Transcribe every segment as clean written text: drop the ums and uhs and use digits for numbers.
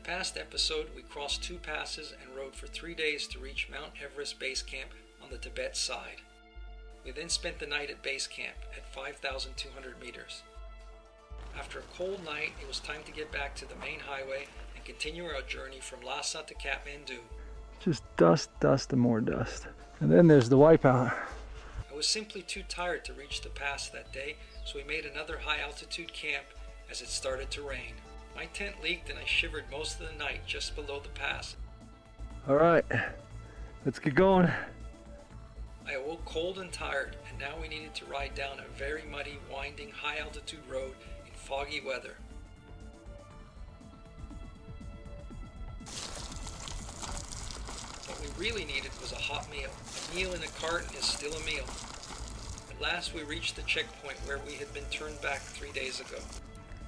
past episode, we crossed 2 passes and rode for 3 days to reach Mount Everest base camp on the Tibet side. We then spent the night at base camp at 5,200 meters. After a cold night, it was time to get back to the main highway and continue our journey from Lhasa to Kathmandu. Just dust, dust, and more dust. And then there's the wipeout. I was simply too tired to reach the pass that day, so we made another high altitude camp as it started to rain. My tent leaked and I shivered most of the night just below the pass. All right, let's get going. I awoke cold and tired, and now we needed to ride down a very muddy, winding, high altitude road in foggy weather. What we really needed was a hot meal. A meal in a carton is still a meal. At last we reached the checkpoint where we had been turned back 3 days ago.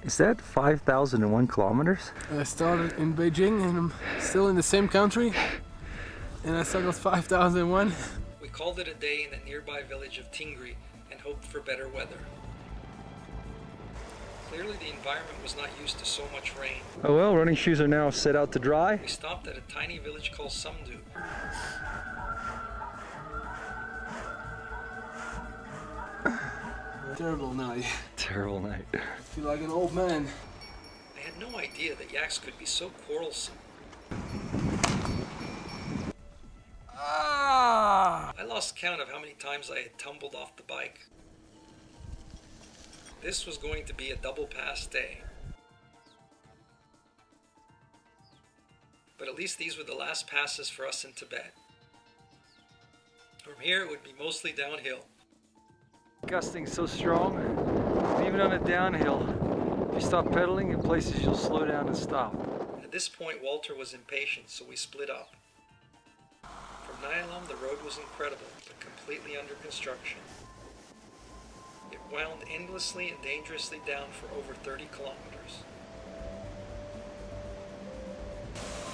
Is that 5,001 kilometers? I started in Beijing and I'm still in the same country. And I settled 5,001. We called it a day in the nearby village of Tingri and hoped for better weather. Clearly the environment was not used to so much rain. Oh well, running shoes are now set out to dry. We stopped at a tiny village called Sumdo. Terrible night. Terrible night. I feel like an old man. I had no idea that yaks could be so quarrelsome. I lost count of how many times I had tumbled off the bike. This was going to be a double pass day. But at least these were the last passes for us in Tibet. From here it would be mostly downhill. Gusting so strong, even on a downhill, if you stop pedaling, in places you'll slow down and stop. At this point Wauter was impatient, so we split up. From Nyalum the road was incredible, but completely under construction. It wound endlessly and dangerously down for over 30 kilometers.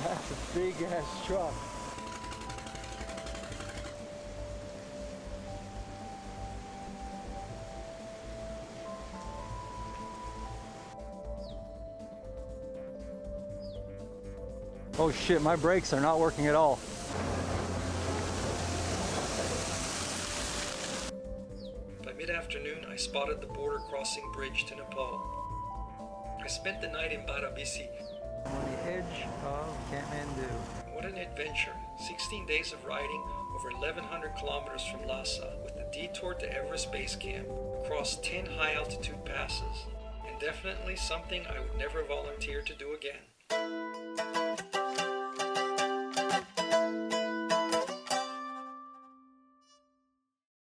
That's a big ass truck. Oh shit, my brakes are not working at all. By mid-afternoon, I spotted the border crossing bridge to Nepal. I spent the night in Bahrabise. On the edge of Kathmandu. What an adventure. 16 days of riding over 1,100 kilometers from Lhasa with a detour to Everest base camp, across 10 high altitude passes, and definitely something I would never volunteer to do again.